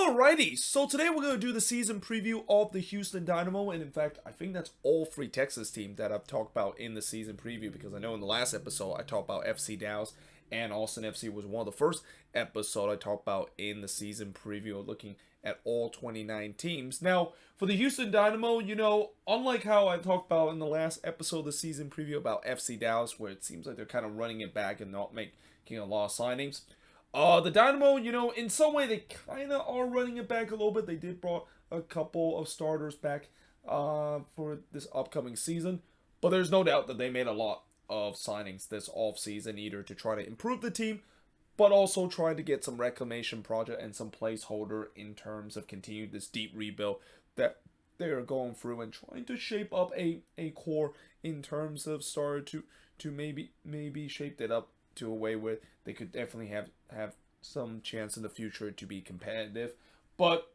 Alrighty, so today we're going to do the season preview of the Houston Dynamo, and in fact, I think that's all three Texas teams that I've talked about in the season preview, because I know in the last episode I talked about FC Dallas, and Austin FC was one of the first episodes I talked about in the season preview, looking at all 29 teams. Now, for the Houston Dynamo, unlike how I talked about in the last episode of the season preview about FC Dallas, where it seems like they're kind of running it back and not making a lot of signings, the Dynamo, in some way they kind of are running it back a little bit. They did brought a couple of starters back for this upcoming season, but there's no doubt that they made a lot of signings this offseason, either to try to improve the team, but also trying to get some reclamation project and some placeholder in terms of continuing this deep rebuild that they are going through and trying to shape up a core in terms of start to maybe shape that up to a way where they could definitely have some chance in the future to be competitive. But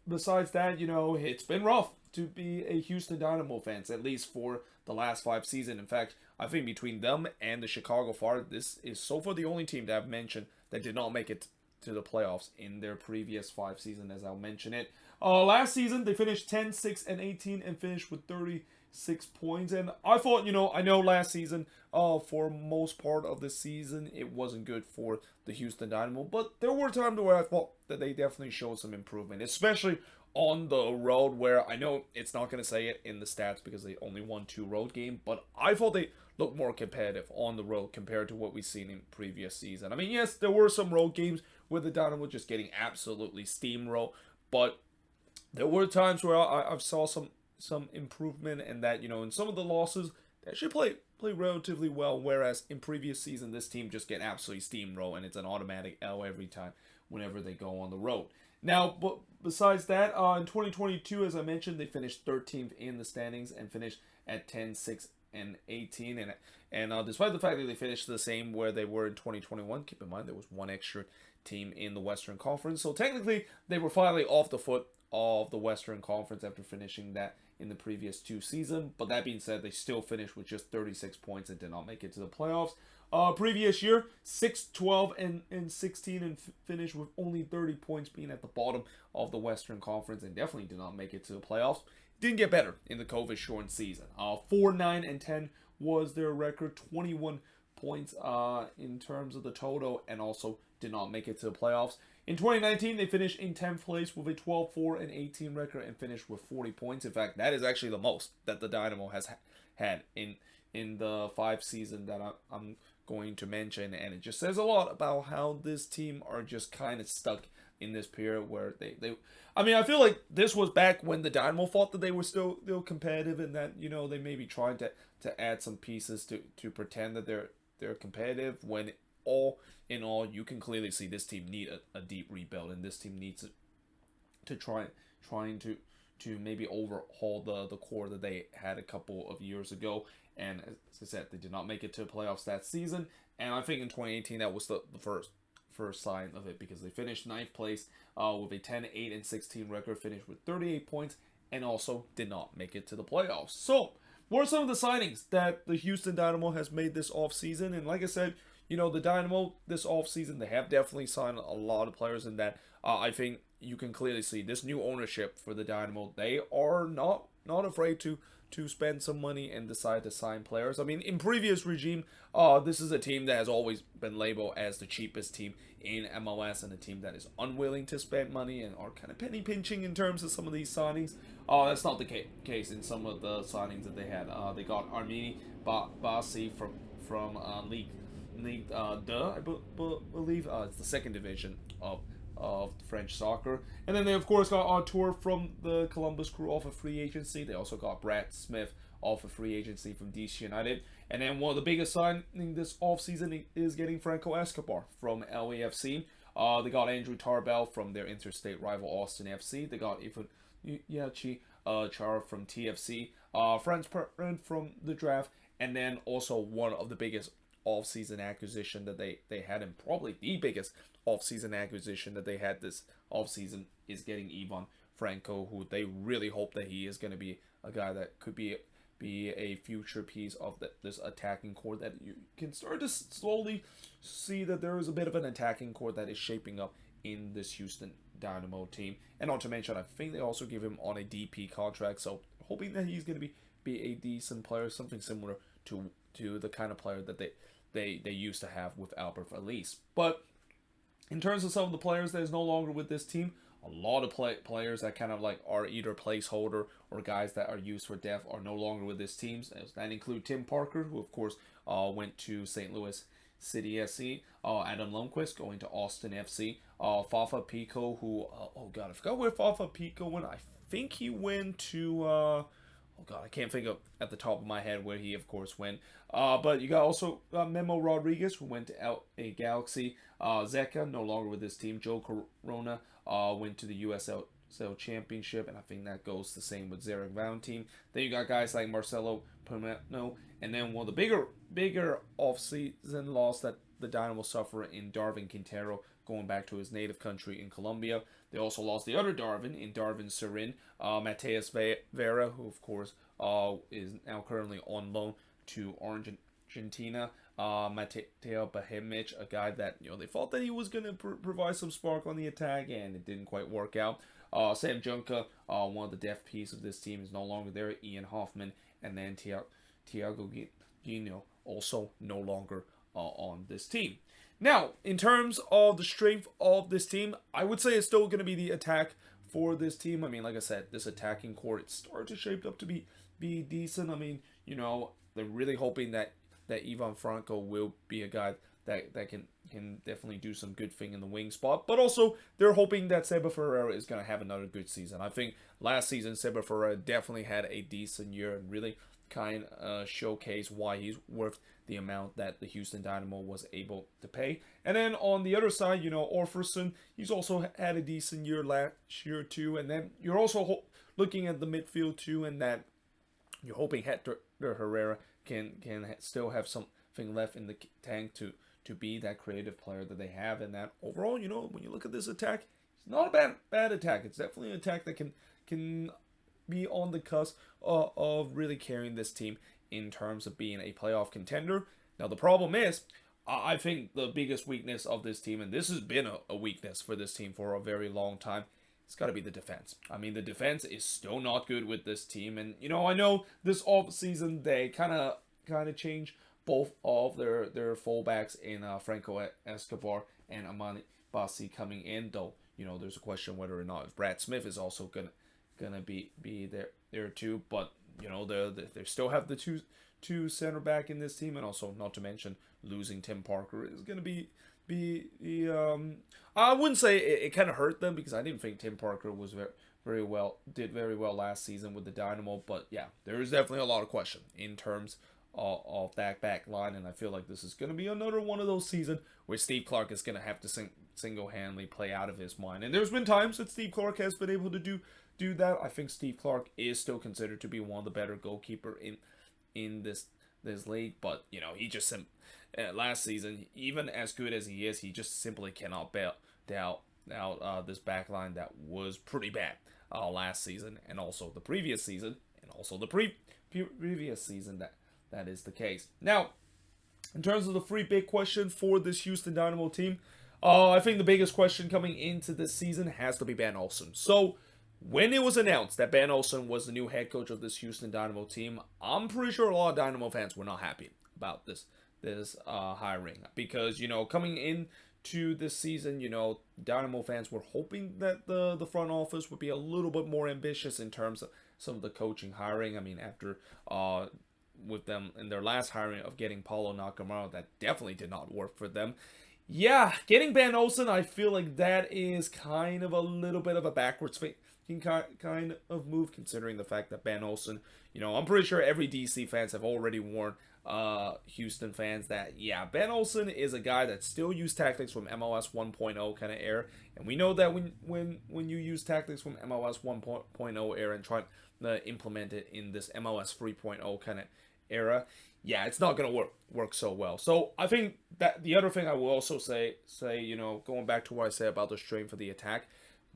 besides that, it's been rough to be a Houston Dynamo fans, at least for the last 5 seasons. In fact, I think between them and the Chicago Fire, this is so far the only team that I've mentioned that did not make it to the playoffs in their previous 5 seasons, as I'll mention it. Last season, they finished 10, 6, and 18 and finished with 36 points. And I thought, I know last season, for most part of the season, it wasn't good for the Houston Dynamo. But there were times where I thought that they definitely showed some improvement, especially on the road, where I know it's not going to say it in the stats because they only won 2 road games, but I thought they looked more competitive on the road compared to what we've seen in previous season. I mean, yes, there were some road games where the Dynamo just getting absolutely steamrolled, but there were times where I saw some improvement, and that, in some of the losses, they actually play relatively well, whereas in previous season, this team just get absolutely steamrolled, and it's an automatic L every time whenever they go on the road. Now, but besides that, in 2022, as I mentioned, they finished 13th in the standings and finished at 10, 6, and 18. And despite the fact that they finished the same where they were in 2021, keep in mind there was one extra team in the Western Conference. So technically, they were finally off the foot of the Western Conference after finishing that in the previous 2 seasons. But that being said, they still finished with just 36 points and did not make it to the playoffs. Previous year, 6, 12, and 16, and finished with only 30 points, being at the bottom of the Western Conference, and definitely did not make it to the playoffs. Didn't get better in the COVID-shortened season. 4, 9, and 10 was their record, 21 points in terms of the total, and also did not make it to the playoffs. In 2019, they finished in 10th place with a 12, 4, and 18 record and finished with 40 points. In fact, that is actually the most that the Dynamo has had in the 5 seasons that I'm going to mention, and it just says a lot about how this team are just kind of stuck in this period where I feel like this was back when the Dynamo thought that they were still competitive, and that they may be trying to add some pieces to pretend that they're competitive, when all in all you can clearly see this team need a deep rebuild, and this team needs to trying to maybe overhaul the core that they had a couple of years ago. And as I said, they did not make it to the playoffs that season, and I think in 2018 that was the first sign of it, because they finished 9th place with a 10, 8, and 16 record, finished with 38 points, and also did not make it to the playoffs. So, what are some of the signings that the Houston Dynamo has made this offseason? And like I said, the Dynamo this offseason, they have definitely signed a lot of players, and that I think you can clearly see this new ownership for the Dynamo. They are not afraid to spend some money and decide to sign players. I mean, in previous regime, this is a team that has always been labeled as the cheapest team in MLS, and a team that is unwilling to spend money and are kind of penny pinching in terms of some of these signings. That's not the case in some of the signings that they had. They got Armini Bassi from League I believe it's the 2nd division of French soccer. And then they of course got Artur from the Columbus Crew off of free agency. They also got Brad Smith off of free agency from DC United. And then one of the biggest signing this offseason is getting Franco Escobar from LAFC. They got Andrew Tarbell from their interstate rival Austin FC. They got Ifan Yachi Chara from TFC. Franz Perrin from the draft. And then also one of the biggest off-season acquisition that they had, and probably the biggest off-season acquisition that they had this off-season, is getting Ivan Franco, who they really hope that he is going to be a guy that could be a future piece of this attacking core, that you can start to slowly see that there is a bit of an attacking core that is shaping up in this Houston Dynamo team. And not to mention, I think they also give him on a DP contract, so hoping that he's going to be a decent player, something similar to the kind of player that they used to have with Albert Elise. But in terms of some of the players that is no longer with this team, a lot of players that kind of like are either placeholder or guys that are used for depth are no longer with this team. That include Tim Parker, who of course went to St. Louis City SC. Adam Lundqvist going to Austin FC. Fafa Pico, who oh god, I forgot where Fafa Pico went. I think he went to oh god, I can't think of at the top of my head where he of course went. But you got also Memo Rodriguez, who went to LA Galaxy. Zeka, no longer with this team. Joe Corona went to the USL Championship, and I think that goes the same with Zarek Valentin. Then you got guys like Marcelo Permetno, and then one of the bigger off-season loss that the Dynamo suffer in Darwin Quintero, going back to his native country in Colombia. They also lost the other Darwin in Darwin Serin, Mateus Vera, who of course is now currently on loan to Argentina. Mateo Bahimic, a guy that they thought that he was going to provide some spark on the attack, and it didn't quite work out. Sam Junka, one of the depth piece of this team, is no longer there. Ian Hoffman, and then Tiago Guino, also no longer on this team. Now, in terms of the strength of this team, I would say it's still going to be the attack for this team. I mean, like I said, this attacking core, it started to shape up to be decent. I mean, they're really hoping that Ivan Franco will be a guy that can definitely do some good thing in the wing spot. But also, they're hoping that Seba Ferreira is going to have another good season. I think last season, Seba Ferreira definitely had a decent year and really kind of showcase why he's worth the amount that the Houston Dynamo was able to pay. And then on the other side, Orferson, he's also had a decent year last year too. And then you're also looking at the midfield too, and that you're hoping Hector Herrera can still have something left in the tank to be that creative player that they have. And that overall, when you look at this attack, it's not a bad attack. It's definitely an attack that can be on the cusp of really carrying this team in terms of being a playoff contender. Now, the problem is, I think the biggest weakness of this team, and this has been a weakness for this team for a very long time, it's got to be the defense. I mean, the defense is still not good with this team. And, I know this offseason they kind of changed both of their fullbacks in Franco Escobar and Amani Bassi coming in, though, there's a question whether or not if Brad Smith is also gonna be there too. But, they still have the two center back in this team, and also not to mention losing Tim Parker is gonna be I wouldn't say it kind of hurt them, because I didn't think Tim Parker was did very well last season with the Dynamo. But yeah, there is definitely a lot of question in terms of that back line, and I feel like this is going to be another one of those seasons where Steve Clark is going to have to single-handedly play out of his mind. And there's been times that Steve Clark has been able to do that. I think Steve Clark is still considered to be one of the better goalkeeper in this league, but he just last season, even as good as he is, he just simply cannot bail out this back line that was pretty bad last season, and also the previous season, and also the previous season that is the case. Now, in terms of the three big questions for this Houston Dynamo team, I think the biggest question coming into this season has to be Ben Olsen. So, when it was announced that Ben Olsen was the new head coach of this Houston Dynamo team, I'm pretty sure a lot of Dynamo fans were not happy about this hiring, because coming into this season, Dynamo fans were hoping that the front office would be a little bit more ambitious in terms of some of the coaching hiring. I mean, after with them in their last hiring of getting Paulo Nakamura, that definitely did not work for them. Yeah, getting Ben Olsen, I feel like that is kind of a little bit of a backwards kind of move, considering the fact that Ben Olsen, I'm pretty sure every DC fans have already warned Houston fans that, yeah, Ben Olsen is a guy that still used tactics from MLS 1.0 kind of era, and we know that when you use tactics from MLS 1.0 era and try to implement it in this MLS 3.0 kind of era, yeah, it's not going to work so well. So I think that the other thing I will also say, going back to what I said about the strength of the attack,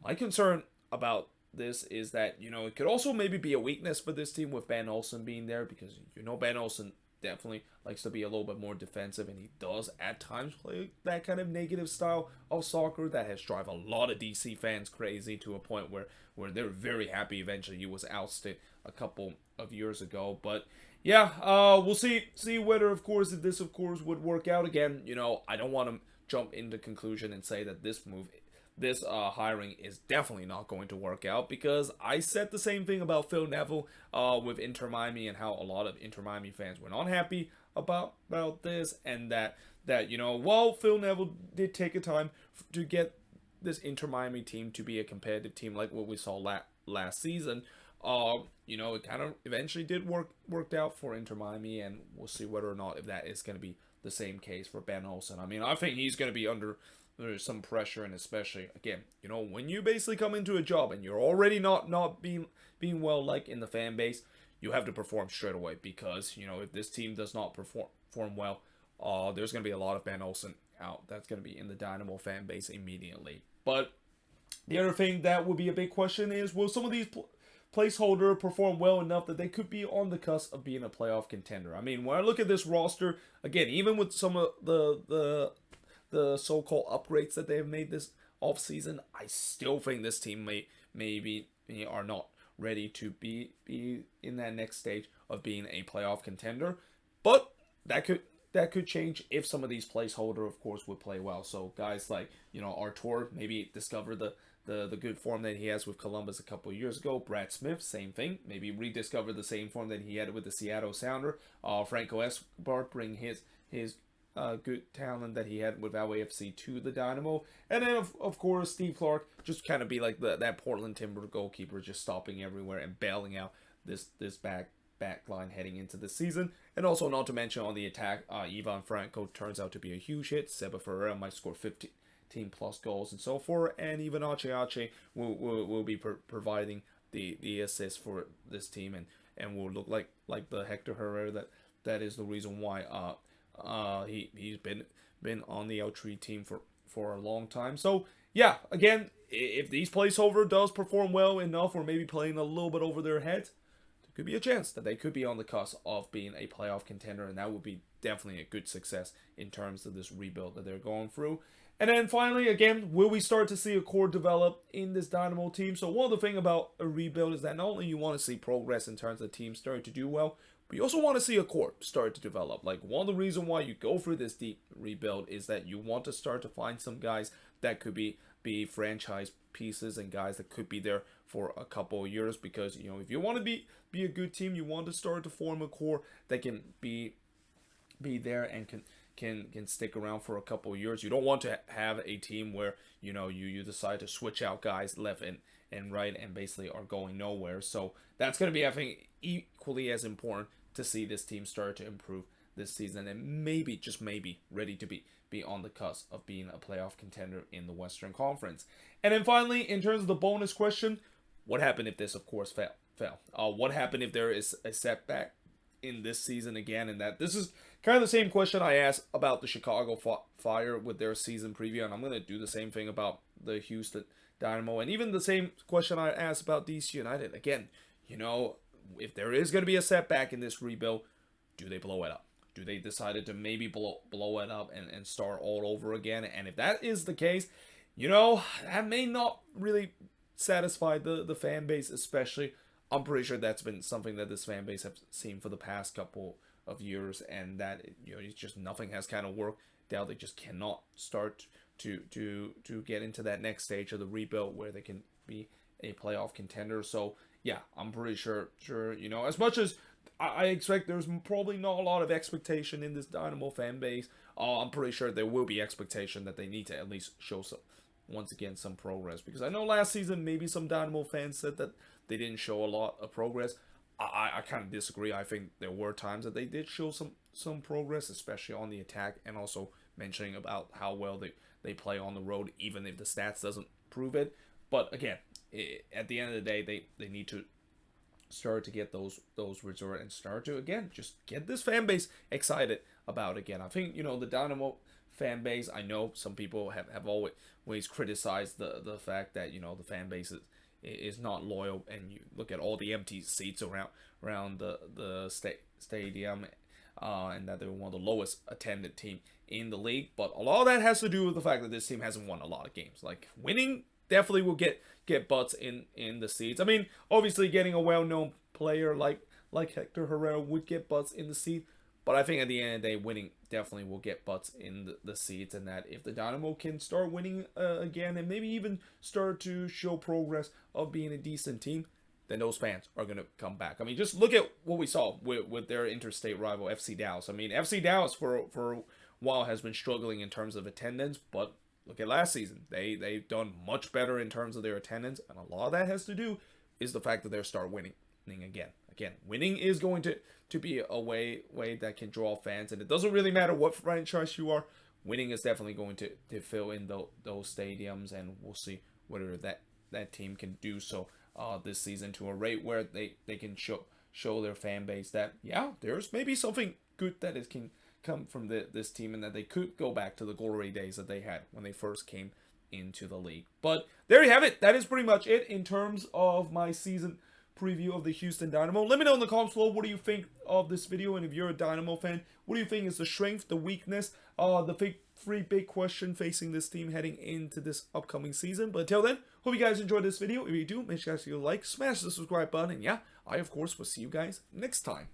my concern about this is that, it could also maybe be a weakness for this team with Ben Olsen being there, because Ben Olsen definitely likes to be a little bit more defensive, and he does at times play that kind of negative style of soccer that has drive a lot of DC fans crazy to a point where they're very happy eventually he was ousted a couple of years ago. But yeah, we'll see whether, of course, if this, of course, would work out. Again, I don't want to jump into conclusion and say that this hiring is definitely not going to work out, because I said the same thing about Phil Neville with Inter Miami, and how a lot of Inter Miami fans were not happy about this, and that while Phil Neville did take a time to get this Inter Miami team to be a competitive team like what we saw last season, it kind of eventually did worked out for Inter Miami, and we'll see whether or not if that is going to be the same case for Ben Olsen. I mean, I think he's going to be under some pressure, and especially again, when you basically come into a job and you're already not being well liked in the fan base, you have to perform straight away, because if this team does not perform well, there's going to be a lot of Ben Olsen out. That's going to be in the Dynamo fan base immediately. But the other thing that would be a big question is, will some of these placeholder perform well enough that they could be on the cusp of being a playoff contender? I mean, when I look at this roster, again, even with some of the so-called upgrades that they have made this offseason, I still think this team maybe are not ready to be in that next stage of being a playoff contender. But that could change if some of these placeholder, of course, would play well. So guys like Artur maybe discover the good form that he has with Columbus a couple of years ago. Brad Smith, same thing, maybe rediscover the same form that he had with the Seattle Sounder. Franco Escobar bring his good talent that he had with LAFC to the Dynamo. And then, of course, Steve Clark just kind of be like that Portland Timber goalkeeper, just stopping everywhere and bailing out this back line heading into the season. And also, not to mention, on the attack, Ivan Franco turns out to be a huge hit. Seba Ferreira might score 15 plus goals and so forth. And even Ache will be providing the assist for this team, and will look like the Hector Herrera that is the reason why he's been on the L3 team for a long time. So yeah, again, if these placeholder does perform well enough, or maybe playing a little bit over their heads, there could be a chance that they could be on the cusp of being a playoff contender, and that would be definitely a good success in terms of this rebuild that they're going through. And then finally, again, will we start to see a core develop in this Dynamo team? So one of the things about a rebuild is that not only you want to see progress in terms of the team starting to do well, but you also want to see a core start to develop. Like, one of the reasons why you go for this deep rebuild is that you want to start to find some guys that could be franchise pieces, and guys that could be there for a couple of years. Because if you want to be a good team, you want to start to form a core that can be there and can stick around for a couple of years. You don't want to have a team where you decide to switch out guys left and right and basically are going nowhere. So that's going to be, I think, equally as important to see this team start to improve this season, and maybe, just maybe, ready to be on the cusp of being a playoff contender in the Western Conference. And then finally, in terms of the bonus question, what happened if this, of course, fail? What happened if there is a setback in this season again? And that this is kind of the same question I asked about the Chicago Fire with their season preview, and I'm going to do the same thing about the Houston Dynamo, and even the same question I asked about DC United. Again, if there is going to be a setback in this rebuild, do they blow it up? Do they decide to maybe blow it up and start all over again? And if that is the case, that may not really satisfy the fan base, especially. I'm pretty sure that's been something that this fan base have seen for the past couple of years, and that it's just nothing has kind of worked out. They just cannot start to get into that next stage of the rebuild where they can be a playoff contender. So yeah, I'm pretty sure as much as I expect, there's probably not a lot of expectation in this Dynamo fan base. I'm pretty sure there will be expectation that they need to at least show some progress, because I know last season maybe some Dynamo fans said that they didn't show a lot of progress. I kind of disagree. I think there were times that they did show some progress, especially on the attack, and also mentioning about how well they play on the road, even if the stats doesn't prove it. But again, at the end of the day, they need to start to get those results and start to, again, just get this fan base excited about it again. I think, the Dynamo fan base, I know some people have always criticized the fact that, the fan base is not loyal, and you look at all the empty seats around the stadium. and that they were one of the lowest attended team in the league. But a lot of that has to do with the fact that this team hasn't won a lot of games. Like, winning definitely will get butts in the seats. I mean, obviously getting a well-known player like Hector Herrera would get butts in the seat, but I think at the end of the day, winning definitely will get butts in the seats, and that if the Dynamo can start winning again, and maybe even start to show progress of being a decent team, then those fans are going to come back. I mean, just look at what we saw with their interstate rival, FC Dallas. I mean, FC Dallas for a while has been struggling in terms of attendance, but look at last season. They've done much better in terms of their attendance, and a lot of that has to do is the fact that they start winning again. Again, winning is going to be a way that can draw fans, and it doesn't really matter what franchise you are. Winning is definitely going to fill in those stadiums, and we'll see whether that team can do so this season to a rate where they can show their fan base that, yeah, there's maybe something good that can come from this team, and that they could go back to the glory days that they had when they first came into the league. But there you have it. That is pretty much it in terms of my season preview of the Houston Dynamo. Let me know in the comments below, what do you think of this video, and if you're a Dynamo fan, what do you think is the strength, the weakness, the big question facing this team heading into this upcoming season. But until then, hope you guys enjoyed this video. If you do, make sure you guys like, smash the subscribe button, and yeah, I of course will see you guys next time.